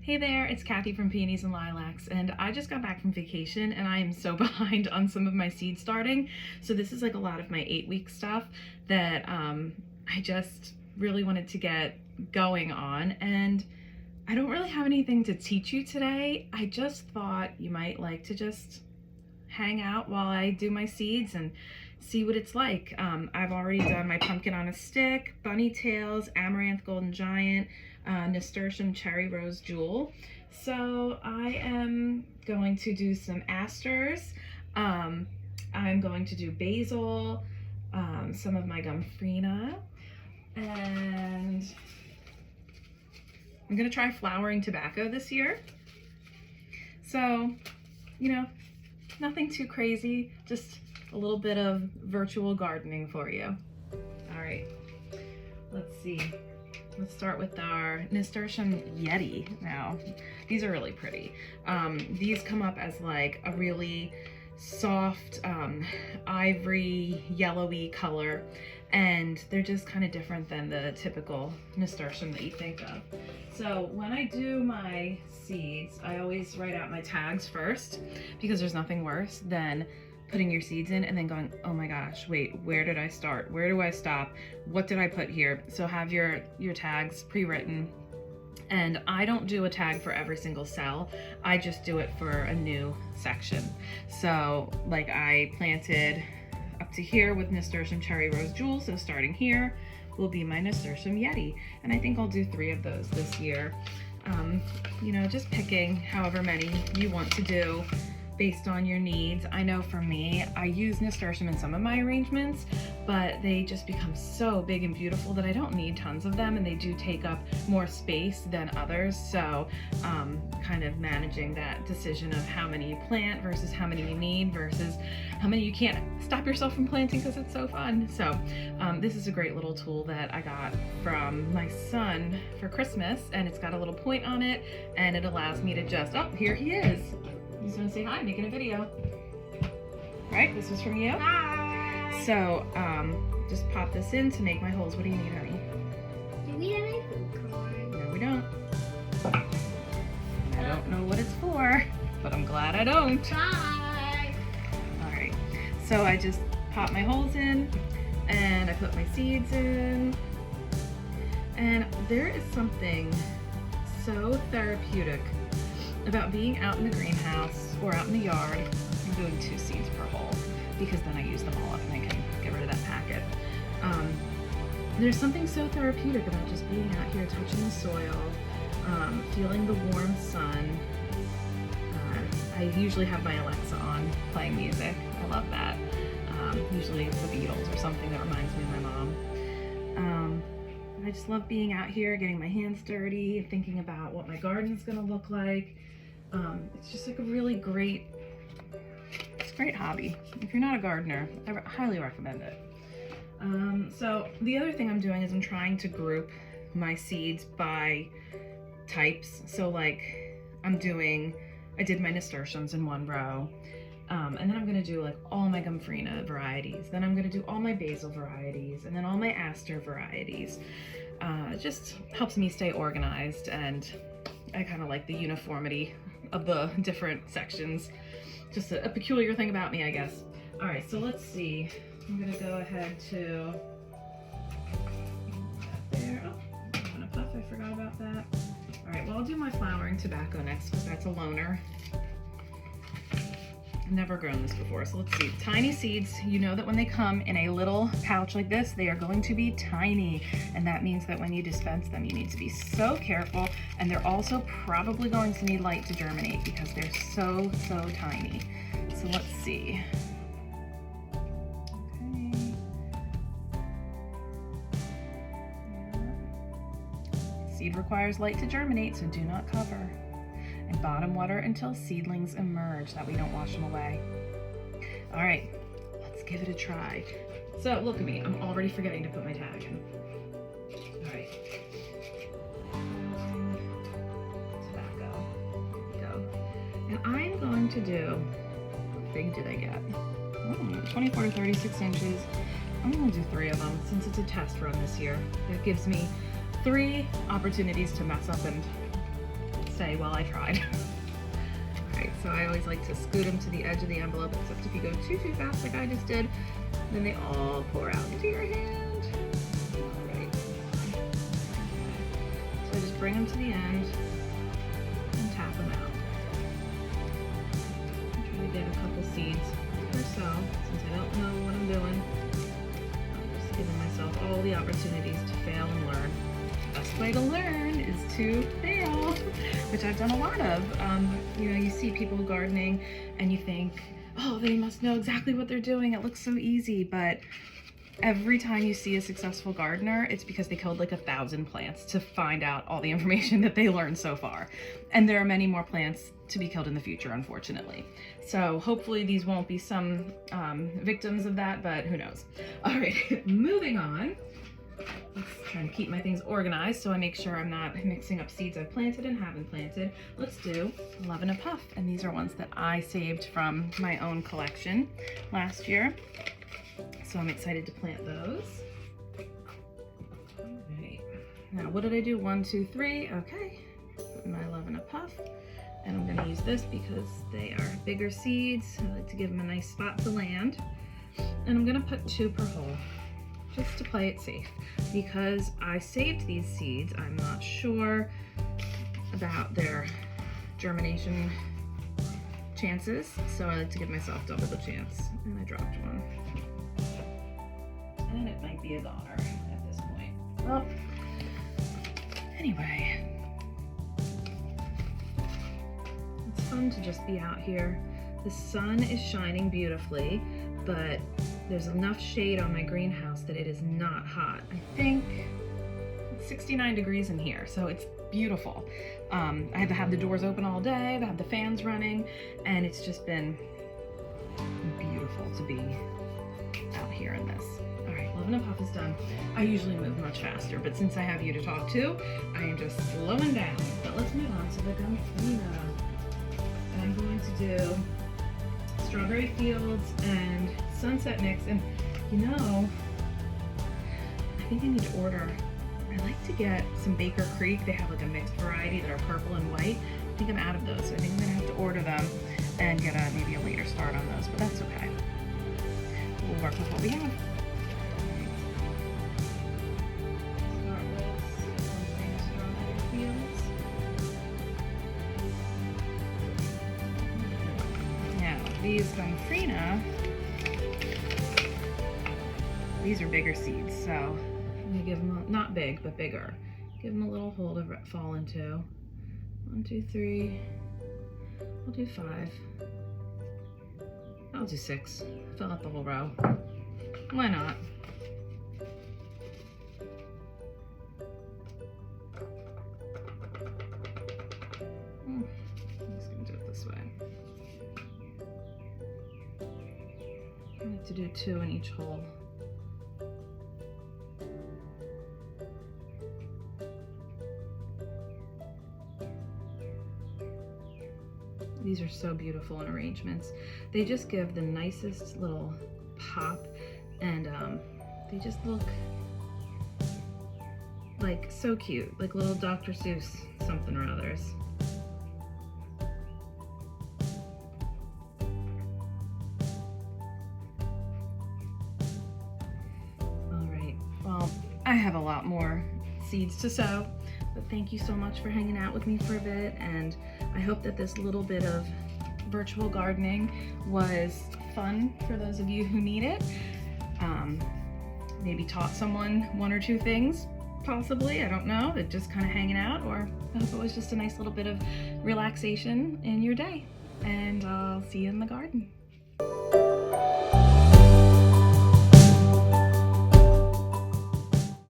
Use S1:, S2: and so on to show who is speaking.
S1: Hey there, it's Kathy from Peonies and Lilacs, and I just got back from vacation and I am so behind on some of my seed starting. So this is like a lot of my 8-week stuff that I just really wanted to get going on, and I don't really have anything to teach you today. I just thought you might like to just hang out while I do my seeds and see what it's like. I've already done my pumpkin on a stick, bunny tails, amaranth golden giant, nasturtium cherry rose jewel. So I am going to do some asters. I'm going to do basil, some of my gomphrena, and I'm gonna try flowering tobacco this year. So, nothing too crazy, just a little bit of virtual gardening for you. All right, let's see. Let's start with our nasturtium yeti now. These are really pretty. These come up as like a really soft ivory yellowy color, and they're just kind of different than the typical nasturtium that you think of. So when I do my seeds, I always write out my tags first, because there's nothing worse than putting your seeds in and then going, oh my gosh, wait, where did I start? Where do I stop? What did I put here? So have your tags pre-written. And I don't do a tag for every single cell. I just do it for a new section. So like I planted up to here with nasturtium cherry rose jewel. So starting here will be my nasturtium yeti. And I think I'll do 3 of those this year. Just picking however many you want to do based on your needs. I know for me, I use nasturtium in some of my arrangements, but they just become so big and beautiful that I don't need tons of them, and they do take up more space than others. So kind of managing that decision of how many you plant versus how many you need versus how many you can't stop yourself from planting because it's so fun. So this is a great little tool that I got from my son for Christmas, and it's got a little point on it, and it allows me to just, oh, here he is. He's gonna say hi, making a video. Right, this was from you?
S2: Hi.
S1: So, just pop this in to make my holes. What do you need, honey?
S2: Do we have any food corn?
S1: No, we don't. I don't know what it's for, but I'm glad I don't.
S2: Bye.
S1: All right, so I just pop my holes in, and I put my seeds in, and there is something so therapeutic about being out in the greenhouse or out in the yard. I'm doing 2 seeds per hole because then I use them all up and I can get rid of that packet. There's something so therapeutic about just being out here touching the soil, feeling the warm sun. I usually have my Alexa on playing music. I love that. Usually it's the Beatles or something that reminds me of my mom. I just love being out here, getting my hands dirty, thinking about what my garden's gonna look like. It's just like a really great hobby. If you're not a gardener, I highly recommend it. So the other thing I'm doing is I'm trying to group my seeds by types. So like I did my nasturtiums in 1 row. And then I'm gonna do like all my gomphrena varieties. Then I'm gonna do all my basil varieties, and then all my aster varieties. It just helps me stay organized, and I kind of like the uniformity of the different sections. Just a peculiar thing about me, I guess. All right, so let's see. I'm gonna go ahead to there. Oh, I'm gonna puff, I forgot about that. All right, well, I'll do my flowering tobacco next because that's a loner. Never grown this before, so let's see. Tiny seeds, you know that when they come in a little pouch like this, they are going to be tiny, and that means that when you dispense them, you need to be so careful, and they're also probably going to need light to germinate because they're so tiny. So let's see. Okay. Seed requires light to germinate, so do not cover. And bottom water until seedlings emerge, that we don't wash them away. All right, let's give it a try. So look at me, I'm already forgetting to put my tag in. All right. Tobacco, there we go. And I'm going to do, how big did I get? 24 to 36 inches. I'm gonna do 3 of them since it's a test run this year. That gives me 3 opportunities to mess up and stay while I tried. Alright, so I always like to scoot them to the edge of the envelope, except if you go too fast like I just did, then they all pour out into your hand. Alright. So I just bring them to the end and tap them out. Try to get a couple seeds or so, since I don't know what I'm doing. I'm just giving myself all the opportunities to fail and learn. Best way to learn is to fail, which I've done a lot of. You know, you see people gardening and you think, oh, they must know exactly what they're doing. It looks so easy, but every time you see a successful gardener, it's because they killed like 1,000 plants to find out all the information that they learned so far. And there are many more plants to be killed in the future, unfortunately. So hopefully these won't be some victims of that, but who knows. All right, moving on. Let's try and keep my things organized so I make sure I'm not mixing up seeds I've planted and haven't planted. Let's do Love and a Puff. And these are ones that I saved from my own collection last year. So I'm excited to plant those. All right. Now, what did I do? 1, 2, 3. Okay. Put my Love and a Puff. And I'm going to use this because they are bigger seeds. I like to give them a nice spot to land. And I'm going to put 2 per hole, just to play it safe. Because I saved these seeds, I'm not sure about their germination chances, so I like to give myself double the chance. And I dropped one. And it might be a goner at this point. Well, anyway. It's fun to just be out here. The sun is shining beautifully, but there's enough shade on my greenhouse that it is not hot. I think it's 69 degrees in here, so it's beautiful. I had to have the doors open all day, I have the fans running, and it's just been beautiful to be out here in this. All right, Love and a Puff is done. I usually move much faster, but since I have you to talk to, I am just slowing down. But let's move on to the Gumfrina. I'm going to do Strawberry Fields and Sunset Mix, and you know, I think I need to order, I like to get some Baker Creek. They have like a mixed variety that are purple and white. I think I'm out of those, so I think I'm gonna have to order them and get maybe a later start on those, but that's okay. We'll work with what we have. Start with Strawberry Fields. Now, these Gumfrina, these are bigger seeds, so I'm gonna give them, not big, but bigger. Give them a little hole to fall into. 1, 2, 3, I'll do 5. I'll do 6, fill out the whole row. Why not? I'm just gonna do it this way. I like to do 2 in each hole. These are so beautiful in arrangements. They just give the nicest little pop, and they just look like so cute, like little Dr. Seuss something or others. All right, well, I have a lot more seeds to sow, but thank you so much for hanging out with me for a bit, and I hope that this little bit of virtual gardening was fun for those of you who need it. Maybe taught someone 1 or 2 things, possibly, I don't know, that just kind of hanging out, or I hope it was just a nice little bit of relaxation in your day. And I'll see you in the garden.